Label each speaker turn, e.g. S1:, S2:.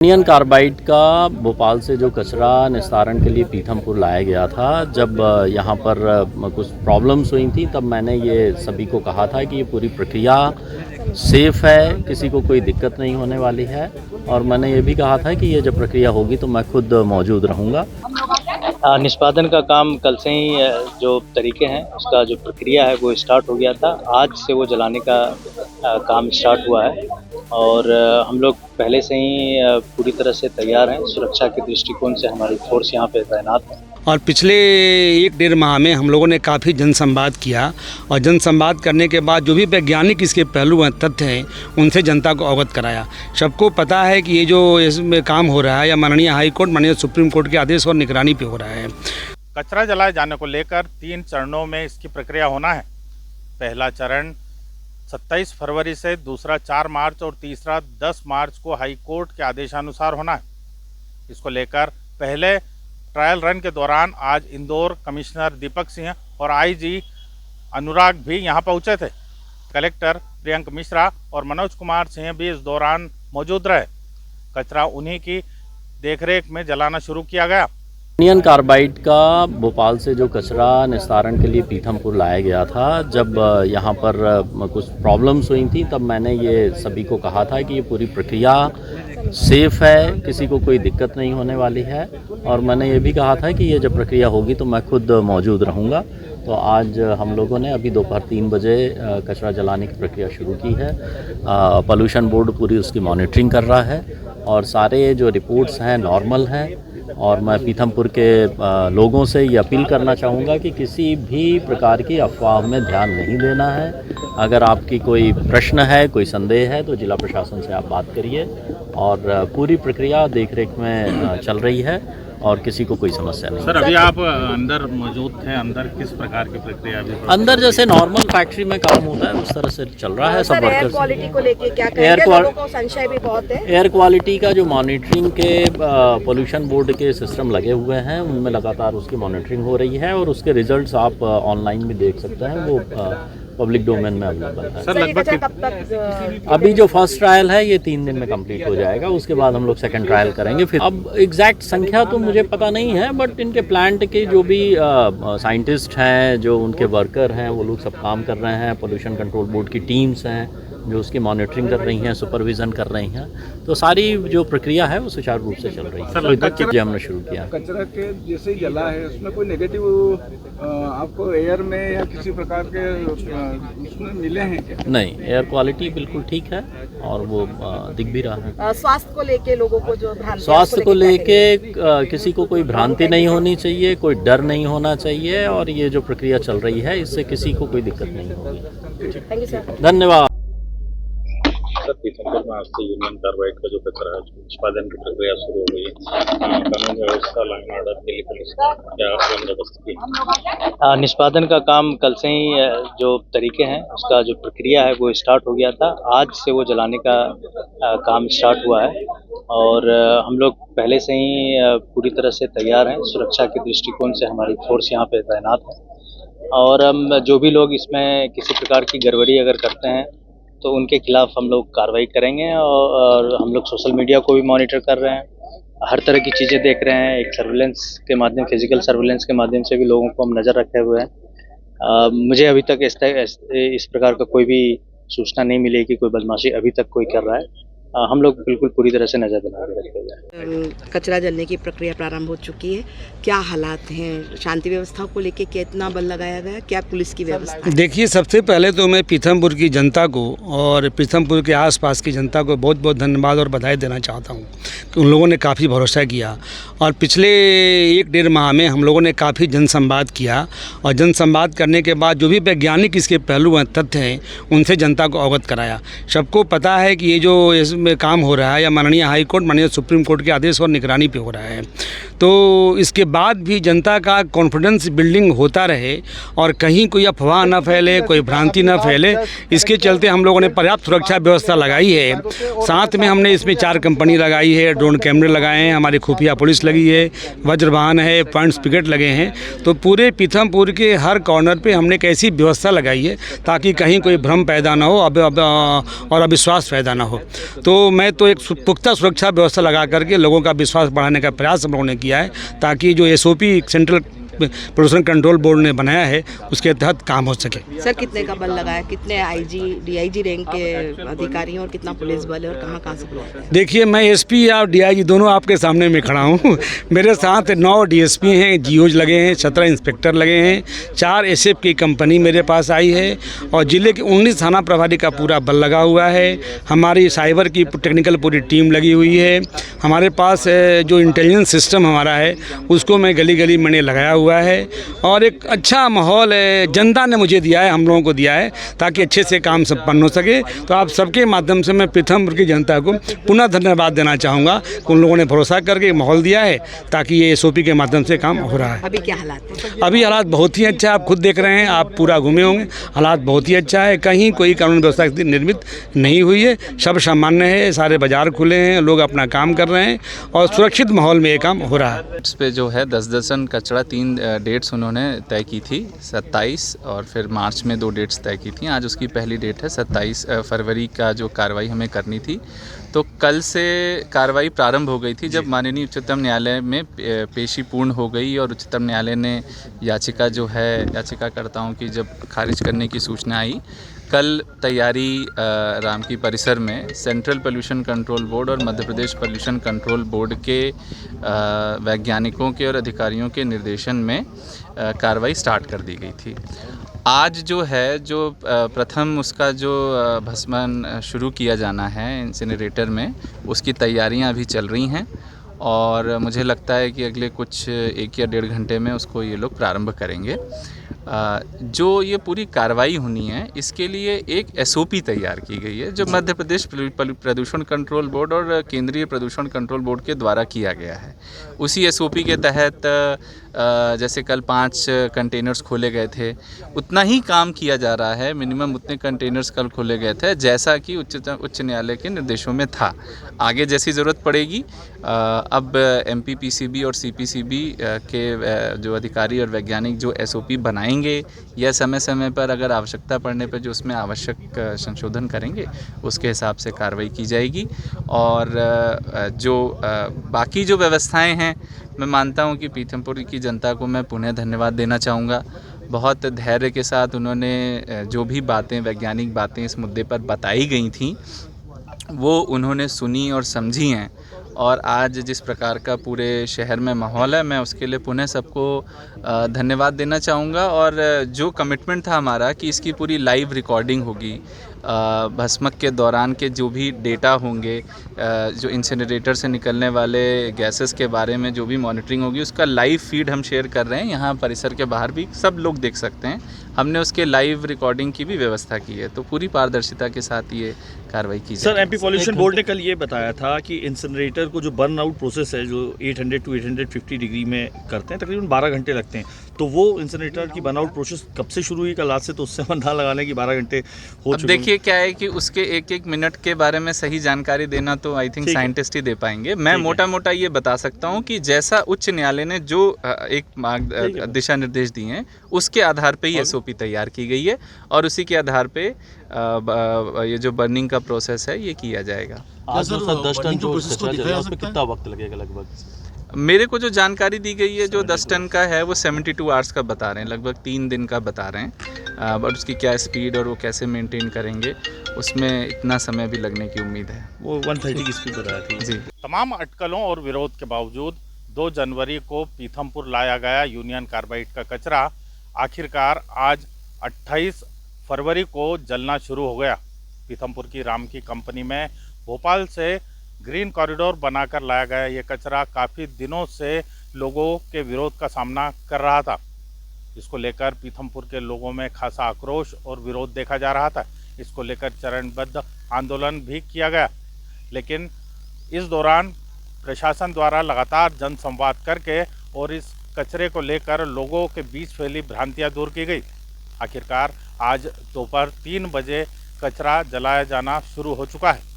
S1: Indian carbide का भोपाल से जो कचरा निस्तारण के लिए पीथमपुर लाया गया था, जब यहाँ पर कुछ प्रॉब्लम्स हुई थी तब मैंने ये सभी को कहा था कि ये पूरी प्रक्रिया सेफ़ है, किसी को कोई दिक्कत नहीं होने वाली है। और मैंने ये भी कहा था कि ये जब प्रक्रिया होगी तो मैं खुद मौजूद रहूँगा।
S2: निष्पादन का काम कल से ही जो तरीके हैं उसका जो प्रक्रिया है वो स्टार्ट हो गया था। आज से वो जलाने का काम स्टार्ट हुआ है और हम लोग पहले से ही पूरी तरह से तैयार हैं। सुरक्षा के दृष्टिकोण से हमारी फोर्स यहाँ पे तैनात है।
S3: और पिछले 1-1.5 माह में हम लोगों ने काफ़ी जनसंवाद किया और जनसंवाद करने के बाद जो भी वैज्ञानिक इसके पहलू हैं, तथ्य हैं, उनसे जनता को अवगत कराया। सबको पता है कि ये जो इसमें काम हो रहा है या माननीय हाई कोर्ट, माननीय सुप्रीम कोर्ट के आदेश और निगरानी पे हो रहा है।
S4: कचरा जलाए जाने को लेकर 3 चरणों में इसकी प्रक्रिया होना है। पहला चरण 27 फरवरी से, दूसरा 4 मार्च और तीसरा 10 मार्च को हाई कोर्ट के आदेशानुसार होना है। इसको लेकर पहले ट्रायल रन के दौरान आज इंदौर कमिश्नर दीपक सिंह और आईजी अनुराग भी यहां पहुंचे थे। कलेक्टर प्रियंक मिश्रा और मनोज कुमार सिंह भी इस दौरान मौजूद रहे। कचरा उन्हीं की देखरेख में जलाना शुरू किया गया।
S1: इंडियन कार्बाइड का भोपाल से जो कचरा निस्तारण के लिए पीथमपुर लाया गया था, जब यहाँ पर कुछ प्रॉब्लम्स हुई थी तब मैंने ये सभी को कहा था कि ये पूरी प्रक्रिया सेफ़ है, किसी को कोई दिक्कत नहीं होने वाली है। और मैंने ये भी कहा था कि ये जब प्रक्रिया होगी तो मैं खुद मौजूद रहूँगा। तो आज हम लोगों ने अभी दोपहर 3 बजे कचरा जलाने की प्रक्रिया शुरू की है। पोल्यूशन बोर्ड पूरी उसकी मॉनिटरिंग कर रहा है और सारे जो रिपोर्ट्स हैं नॉर्मल हैं। और मैं पीथमपुर के लोगों से ये अपील करना चाहूँगा कि किसी भी प्रकार की अफवाह में ध्यान नहीं देना है। अगर आपकी कोई प्रश्न है, कोई संदेह है तो जिला प्रशासन से आप बात करिए। और पूरी प्रक्रिया देखरेख में चल रही है और किसी को कोई समस्या नहीं।
S4: सर, अभी आप अंदर मौजूद थे, अंदर किस प्रकार की प्रक्रिया अभी?
S1: अंदर जैसे नॉर्मल फैक्ट्री में काम होता है उस तरह से चल रहा है। सब वर्कर्स
S5: एयर क्वालिटी को लेके क्या कहेंगे? लोगों को संशय भी बहुत है।
S1: एयर क्वालिटी का जो मॉनिटरिंग के पोल्यूशन बोर्ड के सिस्टम लगे हुए हैं उनमें लगातार उसकी मॉनिटरिंग हो रही है और उसके रिजल्ट्स आप ऑनलाइन भी देख सकते हैं। वो पब्लिक डोमेन में अवेलेबल है।
S4: सर, लगभग
S5: कब तक?
S1: अभी जो फर्स्ट ट्रायल है ये 3 दिन में कंप्लीट हो जाएगा। उसके बाद हम लोग सेकंड ट्रायल करेंगे। फिर अब एग्जैक्ट संख्या तो मुझे पता नहीं है, बट इनके प्लांट के जो भी साइंटिस्ट हैं, जो उनके वर्कर हैं, वो लोग सब काम कर रहे हैं। पोल्यूशन कंट्रोल बोर्ड की टीम्स हैं जो उसकी मॉनिटरिंग कर रही हैं, सुपरविज़न कर रही हैं। तो सारी जो प्रक्रिया है वो सुचारू रूप से चल रही है। तो इधर चीज़ें हमने शुरू किया।
S6: कचरा के जैसे जला है उसमें कोई नेगेटिव आपको एयर में या किसी प्रकार के उसमें मिले हैं क्या?
S1: नहीं, एयर क्वालिटी बिल्कुल ठीक है और वो दिख भी रहा है।
S5: स्वास्थ्य को लेके लोगों को जो भ्रांति,
S1: स्वास्थ्य को लेके किसी को कोई भ्रांति नहीं होनी चाहिए, कोई डर नहीं होना चाहिए। और ये जो प्रक्रिया चल रही है इससे किसी को कोई दिक्कत नहीं होगी।
S5: Thank you sir.
S1: धन्यवाद।
S4: पीथमपुर में आज से यूनियन कार्बाइड का जो कचरा है निष्पादन की प्रक्रिया शुरू हो गई है। कानून व्यवस्था, लॉ एंड ऑर्डर के लिए पुलिस क्या बंदोबस्त की?
S2: निष्पादन का काम कल से ही जो तरीके हैं उसका जो प्रक्रिया है वो स्टार्ट हो गया था। आज से वो जलाने का काम स्टार्ट हुआ है और हम लोग पहले से ही पूरी तरह से तैयार हैं। सुरक्षा के दृष्टिकोण से हमारी फोर्स यहाँ पे तैनात है और हम जो भी लोग इसमें किसी प्रकार की गड़बड़ी अगर करते हैं तो उनके खिलाफ हम लोग कार्रवाई करेंगे। और हम लोग सोशल मीडिया को भी मॉनिटर कर रहे हैं, हर तरह की चीज़ें देख रहे हैं। एक सर्विलेंस के माध्यम, फिजिकल सर्विलेंस के माध्यम से भी लोगों को हम नज़र रखे हुए हैं। मुझे अभी तक इस प्रकार का कोई भी सूचना नहीं मिली कि कोई बदमाशी अभी तक कोई कर रहा है। हम लोग बिल्कुल पूरी तरह से नज़र बना के रखे हुए हैं।
S5: कचरा जलने की प्रक्रिया प्रारंभ हो चुकी है। क्या हालात हैं? शांति व्यवस्था को लेके कितना बल लगाया गया? क्या पुलिस की व्यवस्था?
S3: देखिए, सबसे पहले तो मैं पीथमपुर की जनता को और पीथमपुर के आसपास की जनता को बहुत बहुत धन्यवाद और बधाई देना चाहता हूँ कि उन लोगों ने काफ़ी भरोसा किया। और पिछले 1-1.5 माह में हम लोगों ने काफ़ी जनसंवाद किया और जनसंवाद करने के बाद जो भी वैज्ञानिक इसके पहलू हैं, तथ्य हैं, उनसे जनता को अवगत कराया। सबको पता है कि ये जो में काम हो रहा है या माननीय हाई कोर्ट, माननीय सुप्रीम कोर्ट के आदेश और निगरानी पे हो रहा है। तो इसके बाद भी जनता का कॉन्फिडेंस बिल्डिंग होता रहे और कहीं कोई अफवाह न फैले, कोई भ्रांति न फैले, इसके चलते हम लोगों ने पर्याप्त सुरक्षा व्यवस्था लगाई है। साथ में हमने इसमें 4 कंपनी लगाई है, ड्रोन कैमरे लगाए हैं, हमारी खुफिया पुलिस लगी है, वज्रवाहन है, पॉइंट्स पिकेट लगे हैं। तो पूरे पीथमपुर के हर कॉर्नर पे हमने एक ऐसी व्यवस्था लगाई है ताकि कहीं कोई भ्रम पैदा ना हो और अविश्वास पैदा ना हो। तो तो मैं तो एक पुख्ता सुरक्षा व्यवस्था लगा करके लोगों का विश्वास बढ़ाने का प्रयास हम लोगों ने किया है, ताकि जो SOP सेंट्रल प्रदूषण कंट्रोल बोर्ड ने बनाया है उसके तहत काम हो सके।
S5: सर कितने का बल लगाया, कितने IG DIG रैंक के अधिकारी हैं और कितना पुलिस बल है और कहाँ कहाँ से बुलाया है?
S3: देखिए, मैं SP और DIG दोनों आपके सामने में खड़ा हूँ। मेरे साथ 9 DSP हैं, GOs लगे हैं, 17 इंस्पेक्टर लगे हैं, 4 SF की कंपनी मेरे पास आई है और ज़िले के 19 थाना प्रभारी का पूरा बल लगा हुआ है। हमारी साइबर की टेक्निकल पूरी टीम लगी हुई है। हमारे पास जो इंटेलिजेंस सिस्टम हमारा है उसको मैं गली गली मैंने लगाया हुआ है और एक अच्छा माहौल जनता ने मुझे दिया है, हम लोगों को दिया है, ताकि अच्छे से काम संपन्न हो सके। तो आप सबके माध्यम से मैं पीथमपुर की जनता को पुनः धन्यवाद देना चाहूँगा कि उन लोगों ने भरोसा करके माहौल दिया है, ताकि ये SOP के माध्यम से काम हो रहा है।
S5: अभी क्या हालात है?
S3: अभी हालात बहुत ही अच्छा है, आप खुद देख रहे हैं, आप पूरा घूमे होंगे, हालात बहुत ही अच्छा है। कहीं कोई कानून व्यवस्था निर्मित नहीं हुई है, सब सामान्य है, सारे बाजार खुले हैं, लोग अपना काम कर रहे हैं और सुरक्षित माहौल में ये काम हो रहा है।
S7: इस पे जो है 10 टन कचरा 3 डेट्स उन्होंने तय की थी, 27 और फिर मार्च में 2 डेट्स तय की थी। आज उसकी पहली डेट है 27 फरवरी का जो कार्रवाई हमें करनी थी। तो कल से कार्रवाई प्रारंभ हो गई थी जब माननीय उच्चतम न्यायालय में पेशी पूर्ण हो गई और उच्चतम न्यायालय ने याचिकाकर्ताओं की जब खारिज करने की सूचना आई। कल तैयारी राम की परिसर में सेंट्रल पोल्यूशन कंट्रोल बोर्ड और Madhya Pradesh pollution control board के वैज्ञानिकों के और अधिकारियों के निर्देशन में कार्रवाई स्टार्ट कर दी गई थी। आज जो है प्रथम उसका जो भस्मन शुरू किया जाना है इंसिनरेटर में, उसकी तैयारियां अभी चल रही हैं और मुझे लगता है कि अगले कुछ 1 या 1.5 घंटे में उसको ये लोग प्रारंभ करेंगे। जो ये पूरी कार्रवाई होनी है इसके लिए एक SOP तैयार की गई है जो मध्य प्रदेश प्रदूषण कंट्रोल बोर्ड और केंद्रीय प्रदूषण कंट्रोल बोर्ड के द्वारा किया गया है। उसी SOP के तहत जैसे कल 5 कंटेनर्स खोले गए थे, उतना ही काम किया जा रहा है, मिनिमम उतने कंटेनर्स कल खोले गए थे जैसा कि उच्च न्यायालय के निर्देशों में था। आगे जैसी ज़रूरत पड़ेगी अब MPPCB और CPCB के जो अधिकारी और वैज्ञानिक जो SOP बनाएंगे या समय समय पर अगर आवश्यकता पड़ने पर जो उसमें आवश्यक संशोधन करेंगे उसके हिसाब से कार्रवाई की जाएगी। और जो बाकी जो व्यवस्थाएं हैं, मैं मानता हूं कि पीथमपुर की जनता को मैं पुनः धन्यवाद देना चाहूँगा। बहुत धैर्य के साथ उन्होंने जो भी बातें, वैज्ञानिक बातें इस मुद्दे पर बताई गई थीं वो उन्होंने सुनी और समझी हैं और आज जिस प्रकार का पूरे शहर में माहौल है, मैं उसके लिए पुनः सबको धन्यवाद देना चाहूँगा। और जो कमिटमेंट था हमारा कि इसकी पूरी लाइव रिकॉर्डिंग होगी, भस्मक के दौरान के जो भी डेटा होंगे, जो इंसिनरेटर से निकलने वाले गैसेस के बारे में जो भी मॉनिटरिंग होगी, उसका लाइव फीड हम शेयर कर रहे हैं। यहाँ परिसर के बाहर भी सब लोग देख सकते हैं, हमने उसके लाइव रिकॉर्डिंग की भी व्यवस्था की है। तो पूरी पारदर्शिता के साथ ये कार्रवाई की जाए।
S8: सर, MP पॉल्यूशन बोर्ड ने कल ये बताया था कि इंसिनरेटर को जो बर्न आउट प्रोसेस है जो 800 to 850 डिग्री में करते हैं, तकरीबन 12 घंटे लगते हैं। तो वो इंसिनरेटर की बर्न आउट प्रोसेस कब से शुरू हुई? कल आज से तो उससे अंदाजा लगाने की 12 घंटे हो चुके हैं।
S7: देखिए क्या है कि उसके एक मिनट के बारे में सही जानकारी देना तो आई थिंक साइंटिस्ट ही दे पाएंगे। मैं मोटा मोटा ये बता सकता हूँ कि जैसा उच्च न्यायालय ने जो एक दिशा निर्देश दिए हैं उसके आधार पे ही SOP तैयार की गई है और उसी के आधार पे ये जो बर्निंग का प्रोसेस है ये किया जाएगा।
S9: आज जो सर 10 टन जो कचरा जला उसमें कितना वक्त लगेगा लगभग?
S7: मेरे को जो जानकारी दी गई है जो 10 टन का है वो 72 आवर्स का बता रहे हैं, लगभग 3 दिन का बता रहे हैं। बट उसकी क्या स्पीड और वो कैसे मेंटेन करेंगे उसमें इतना समय भी लगने की उम्मीद है।
S8: वो 130 की स्पीड बताया थी
S7: जी।
S4: तमाम अटकलों और विरोध के बावजूद 2 जनवरी को पीथमपुर लाया गया यूनियन कार्बाइड का कचरा आखिरकार आज 28 फरवरी को जलना शुरू हो गया। पीथमपुर की राम की कंपनी में भोपाल से ग्रीन कॉरिडोर बनाकर लाया गया ये कचरा काफ़ी दिनों से लोगों के विरोध का सामना कर रहा था। इसको लेकर पीथमपुर के लोगों में खासा आक्रोश और विरोध देखा जा रहा था। इसको लेकर चरणबद्ध आंदोलन भी किया गया, लेकिन इस दौरान प्रशासन द्वारा लगातार जनसंवाद करके और इस कचरे को लेकर लोगों के बीच फैली भ्रांतियां दूर की गई। आखिरकार आज दोपहर 3 बजे कचरा जलाया जाना शुरू हो चुका है।